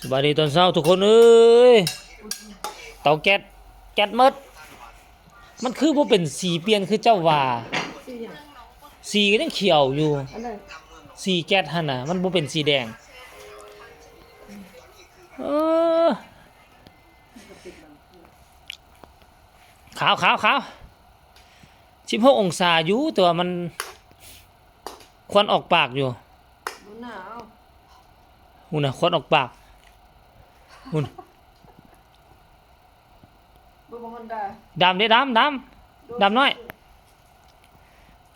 สบายดีตอนเช้าทุกคนเอ้ยเตาแก๊สหมดมันคือบ่เป็นสีเปลี่ยนคือเจ้าว่าสีอย่างสีก็ยังเขียวอยู่อันนั้นสีแก๊สหั่นน่ะมันบ่เป็นสีแดงเออขาว16 องศาอยู่แต่ว่ามันควันออกปากอยู่มันหนาว หุ่นน่ะควันออกปากหุ่นบุบมันดาดำเด้ดำน้อย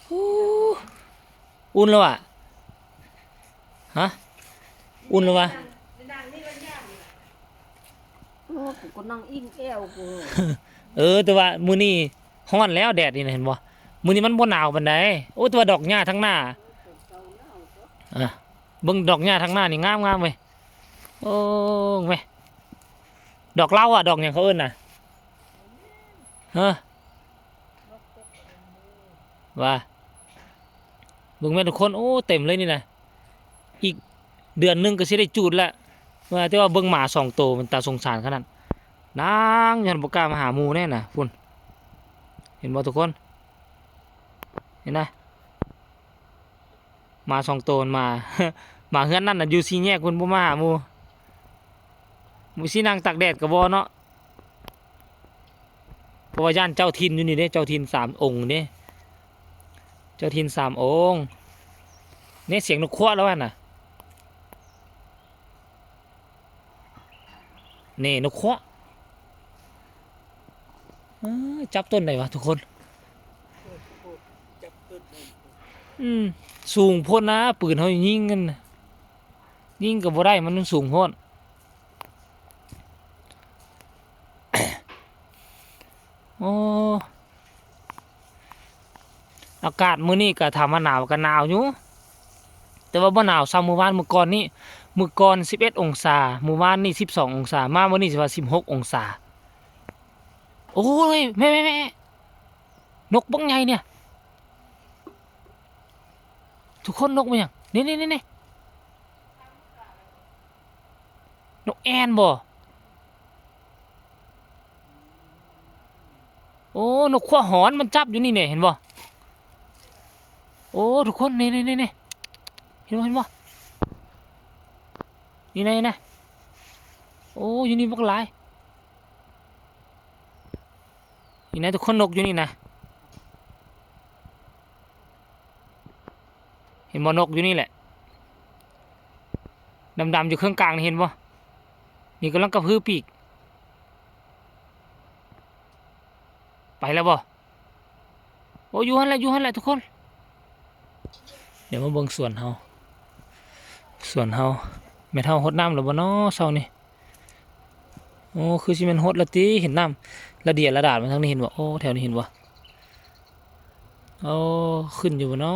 อู้อุ่นแล้วอ่ะฮะอุ่นแล้ววะ โอ้กูก็นั่งอิงแอวกู แต่ว่ามื้อนี้ร้อนแล้วแดดนี่นะเห็นบ่มื้อนี้มันบ่หนาวปานใดโอ้แต่ว่าดอกหญ้าทั้งหน้าอ่ะเบิ่งดอกหญ้าทั้งหน้านี่งามเว้ยโอ้แม่ดอกเหล้าอ่ะดอกหยังเขาเอิ้นน่ะเฮ้อว่าเบิ่งแม่ทุกคนโอ้เต็มเลยนี่นะอีกเดือนหนึงก็สิได้จูดแล้วว่าแต่ว่าเบิ่งหมา2 ตัวมันตาสงสารขนาดนางยันบ่กล้ามาหาหมู่แน่น่ะพุ่นเห็นบ่ทุกคนเห็นนะหมา2 ตัวมันมา หมาเฮือนนั่นน่ะอยู่สี่แยกเพิ่นบ่มาหาหมู่สินั่งตากแดดก็บ่เนาะเพราะว่าย่านเจ้าถิ่นอยู่นี่เด้เจ้าถิ่น3 องค์เด้เจ้าถิ่น3 องค์เนี่ยเสียงนกขั้วแล้วน่ะนี่นกขั้วจับต้นไหนวะทุกคนสูงโพ้นนะปืนเขายิงกันน่ะยิงก็บ่ได้มันสูงโพ้น โอ้อากาศมื้อนี้ก็ถามว่าหนาวก็หนาวอยู่แต่ว่าบ่หนาวซ้ำมื้อวานมื้อก่อนนี้มื้อก่อน11 องศามื้อวานนี่12 องศามามื้อนี้สิว่า16 องศาโอ้ยแม่นกบักใหญ่เนี่ยทุกคนนกมันหยังนี่นกแอ่นบ่โอ้นกขั้วหอนมันจับอยู่นี่เนี่ยเห็นบ่โอ้ทุกคนนี่เห็นบ่นี่นะโอ้อยู่นี่บักหลายนี่นะทุกคนนกอยู่นี่นะเห็นบ่นกอยู่นี่แหละดำๆอยู่เครื่องกลางนี่เห็นบ่นี่กำลังกระพือปีกไปแล้วบ่โอ้อยู่หั่นแหละทุกคนเดี๋ยวมาเบิ่งสวนเฮาแม่เฒ่ารดน้ำหรือบ่น้อเช้านี่โอ้คือสิแม่นรดละติเห็นน้ำระเดียดระดาษมาทางนี้เห็นบ่โอ้แถวนี้เห็นบ่โอ้ขึ้นอยู่บ่น้อ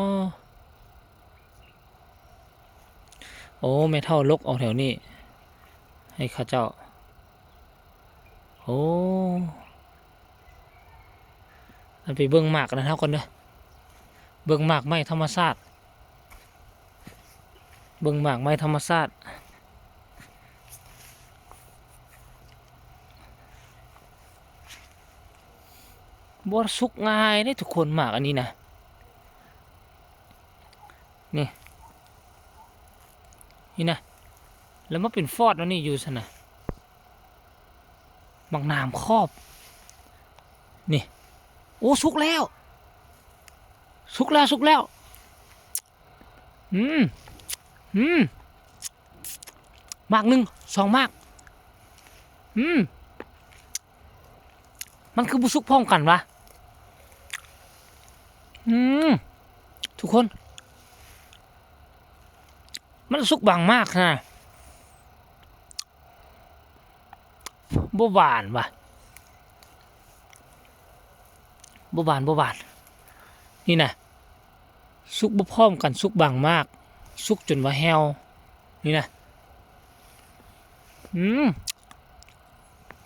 โอ้แม่เฒ่าลกเอาแถวนี้ให้ข้าเจ้าโอ้อันไปเบิ่งหมากกันนะเท่ากันเด้อเบิ่งหมากไม้ธรรมชาติบ่สุกง่ายเด้ทุกคนหมากอันนี้นะนี่นะแล้วมาเป็นฟอดแล้วนี่อยู่ซั่นน่ะหมากหนามครอบนี่โอ้สุกแล้วหมาก1 2หมากมันคือบุสุกพร้อมกันวะทุกคนมันสุกบางมากนะบ่หวานวะบ่หวานนี่นะสุกบ่พร้อมกันสุกบางมากสุกจนว่าแห้วนี่นะ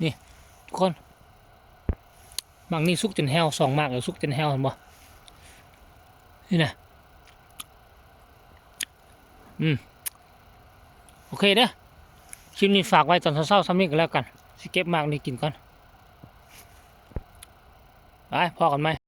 นี่ทุกคนบางนี่สุกจนแห้ว2หมากแล้วสุกจนแห้วเห็นบ่นี่นะโอเคเด้อ คลิปนี้ฝากไว้ตอนเช้าๆซ้ำนี้ก็แล้วกันสิเก็บหมากนี่กินก่อนไปพอกันไหม